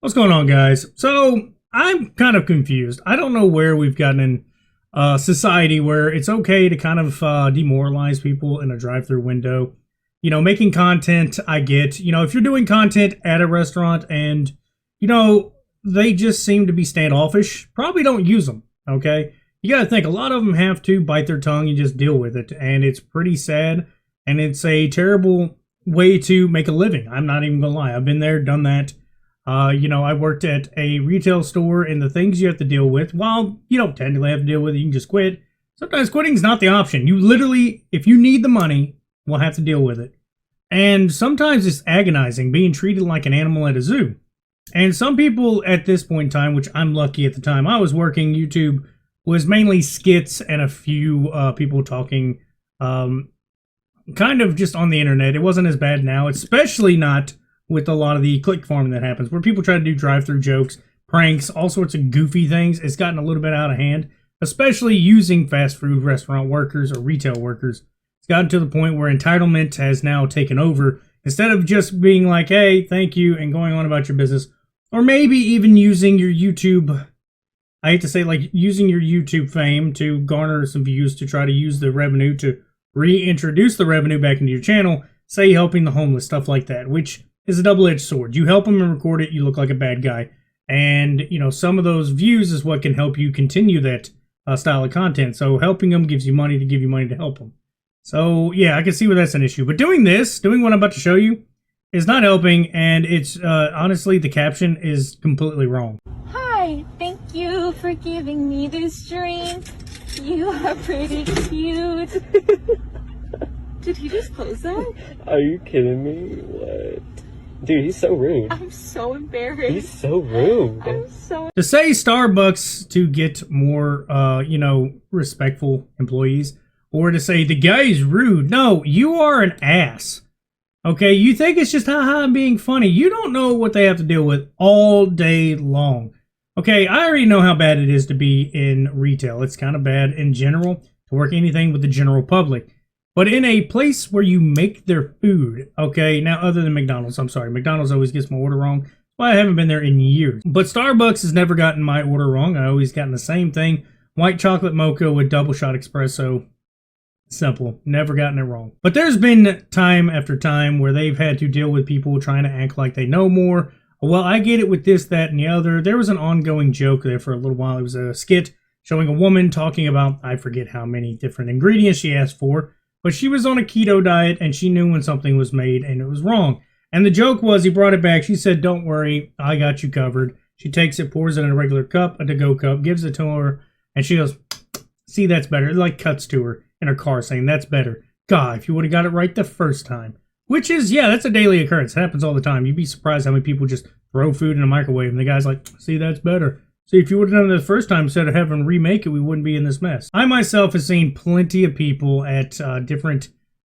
What's going on, guys? So, I'm kind of confused. I don't know where we've gotten in society where it's okay to kind of demoralize people in a drive-through window. You know, making content, I get. You know, if you're doing content at a restaurant and, you know, they just seem to be standoffish, probably don't use them, okay? You gotta think, a lot of them have to bite their tongue and just deal with it, and it's pretty sad, and it's a terrible way to make a living. I'm not even gonna lie. I've been there, done that. You know, I worked at a retail store, and the things you have to deal with, well, you don't technically have to deal with it, you can just quit. Sometimes quitting's not the option. You literally, if you need the money, will have to deal with it. And sometimes it's agonizing, being treated like an animal at a zoo. And some people at this point in time, which I'm lucky at the time I was working, YouTube was mainly skits and a few people talking kind of just on the internet. It wasn't as bad now, especially not with a lot of the click farming that happens, where people try to do drive-through jokes, pranks, all sorts of goofy things. It's gotten a little bit out of hand, especially using fast food restaurant workers or retail workers. It's gotten to the point where entitlement has now taken over. Instead of just being like, hey, thank you, and going on about your business, or maybe even using your YouTube, I hate to say, like, using your YouTube fame to garner some views to try to use the revenue to reintroduce the revenue back into your channel, say helping the homeless, stuff like that, which is a double-edged sword. You help them and record it, you look like a bad guy. And, you know, some of those views is what can help you continue that style of content. So helping them gives you money to give you money to help them. So, yeah, I can see where that's an issue. But doing what I'm about to show you, is not helping, and it's, honestly, the caption is completely wrong. Hi, thank you for giving me this drink. You are pretty cute. Did he just post that? Are you kidding me? What? Dude, he's so rude. I'm so embarrassed. He's so rude. I'm so... To say Starbucks to get more, you know, respectful employees, or to say the guy is rude. No, you are an ass. Okay, you think it's just haha I'm being funny. You don't know what they have to deal with all day long. Okay, I already know how bad it is to be in retail. It's kind of bad in general to work anything with the general public. But in a place where you make their food, okay, now other than McDonald's, I'm sorry, McDonald's always gets my order wrong. Well, I haven't been there in years. But Starbucks has never gotten my order wrong. I always gotten the same thing. White chocolate mocha with double shot espresso. Simple. Never gotten it wrong. But there's been time after time where they've had to deal with people trying to act like they know more. Well, I get it with this, that, and the other. There was an ongoing joke there for a little while. It was a skit showing a woman talking about, I forget how many different ingredients she asked for, but she was on a keto diet and she knew when something was made and it was wrong. And the joke was, he brought it back. She said, don't worry, I got you covered. She takes it, pours it in a regular cup, a to-go cup, gives it to her, and she goes, see, that's better. It like cuts to her in her car saying, that's better. God, if you would have got it right the first time. Which is, yeah, that's a daily occurrence. It happens all the time. You'd be surprised how many people just throw food in a microwave and the guy's like, see, that's better. See, if you would have done it the first time instead of having to remake it, we wouldn't be in this mess. I myself have seen plenty of people at different,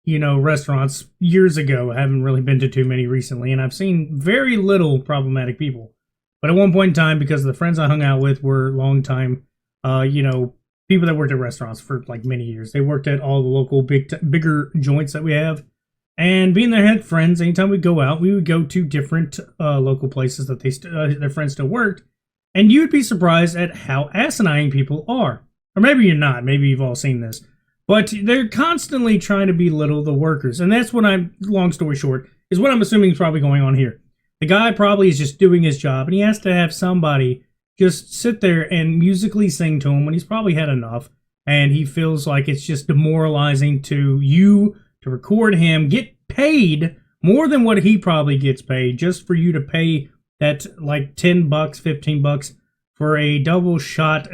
you know, restaurants years ago. I haven't really been to too many recently, and I've seen very little problematic people. But at one point in time, because the friends I hung out with were long time, you know, people that worked at restaurants for like many years. They worked at all the local bigger joints that we have. And being their head friends, anytime we go out, we would go to different local places that their friends still worked. And you'd be surprised at how asinine people are. Or maybe you're not. Maybe you've all seen this. But they're constantly trying to belittle the workers. And that's what long story short, is what I'm assuming is probably going on here. The guy probably is just doing his job, and he has to have somebody just sit there and musically sing to him when he's probably had enough. And he feels like it's just demoralizing to you to record him, get paid more than what he probably gets paid, just for you to pay that like $10, $15 for a double shot,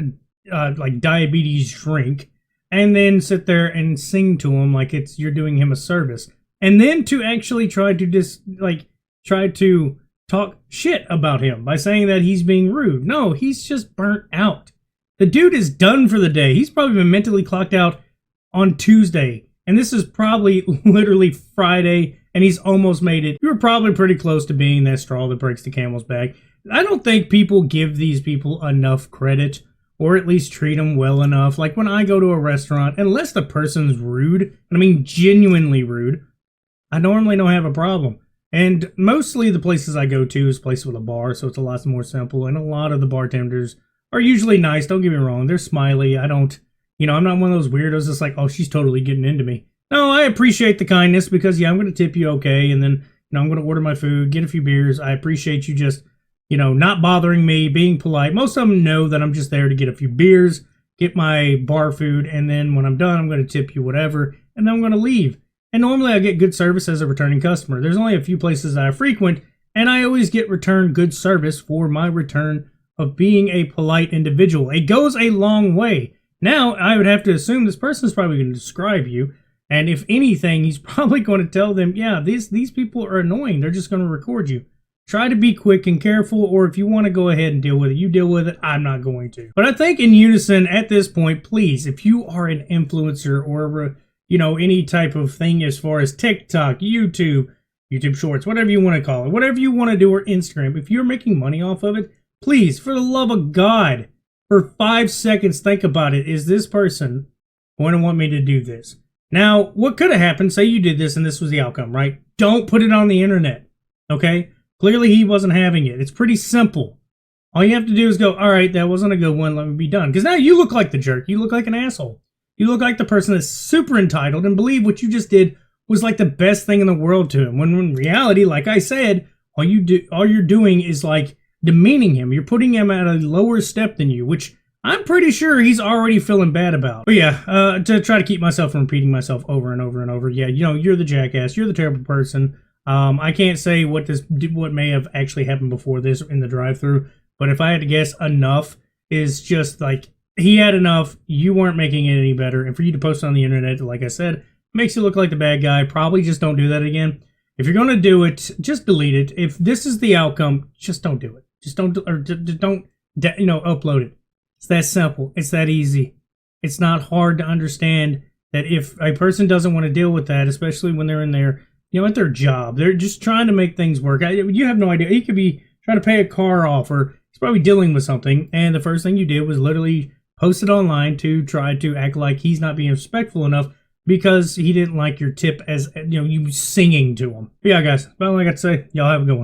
like diabetes drink, and then sit there and sing to him like you're doing him a service. And then to actually try to talk shit about him by saying that he's being rude. No, he's just burnt out. The dude is done for the day. He's probably been mentally clocked out on Tuesday. And this is probably literally Friday, and he's almost made it. You were probably pretty close to being that straw that breaks the camel's back. I don't think people give these people enough credit, or at least treat them well enough. Like when I go to a restaurant, unless the person's rude, and I mean genuinely rude, I normally don't have a problem. And mostly the places I go to is places with a bar, so it's a lot more simple. And a lot of the bartenders are usually nice. Don't get me wrong. They're smiley. I don't, I'm not one of those weirdos that's like, oh, she's totally getting into me. No, I appreciate the kindness because, yeah, I'm going to tip you okay. And then, I'm going to order my food, get a few beers. I appreciate you just, not bothering me, being polite. Most of them know that I'm just there to get a few beers, get my bar food, and then when I'm done, I'm going to tip you whatever, and then I'm going to leave. And normally I get good service as a returning customer. There's only a few places that I frequent, and I always get return good service for my return of being a polite individual. It goes a long way. Now, I would have to assume this person's probably going to describe you, and if anything, he's probably going to tell them, yeah, these people are annoying. They're just going to record you. Try to be quick and careful, or if you want to go ahead and deal with it, you deal with it. I'm not going to. But I think in unison at this point, please, if you are an influencer or, any type of thing as far as TikTok, YouTube Shorts, whatever you want to call it, whatever you want to do, or Instagram, if you're making money off of it, please, for the love of God, for 5 seconds, think about it. Is this person going to want me to do this? Now, what could have happened, say you did this and this was the outcome, right? Don't put it on the internet, okay? Clearly he wasn't having it. It's pretty simple. All you have to do is go, all right, that wasn't a good one, let me be done. Because now you look like the jerk. You look like an asshole. You look like the person that's super entitled and believe what you just did was like the best thing in the world to him. When in reality, like I said, all you're doing is like demeaning him. You're putting him at a lower step than you, which I'm pretty sure he's already feeling bad about. But yeah, to try to keep myself from repeating myself over and over and over. Yeah, you're the jackass. You're the terrible person. I can't say what may have actually happened before this in the drive-thru, but if I had to guess, enough is just like he had enough. You weren't making it any better, and for you to post it on the internet, like I said, makes you look like the bad guy. Probably just don't do that again. If you're gonna do it, just delete it. If this is the outcome, just don't do it. Just don't upload it. It's that simple. It's that easy. It's not hard to understand that if a person doesn't want to deal with that, especially when they're in their, at their job, they're just trying to make things work. You have no idea. He could be trying to pay a car off, or he's probably dealing with something, and the first thing you did was literally post it online to try to act like he's not being respectful enough because he didn't like your tip as, you singing to him. But yeah, guys, about all I got to say. Y'all have a good one.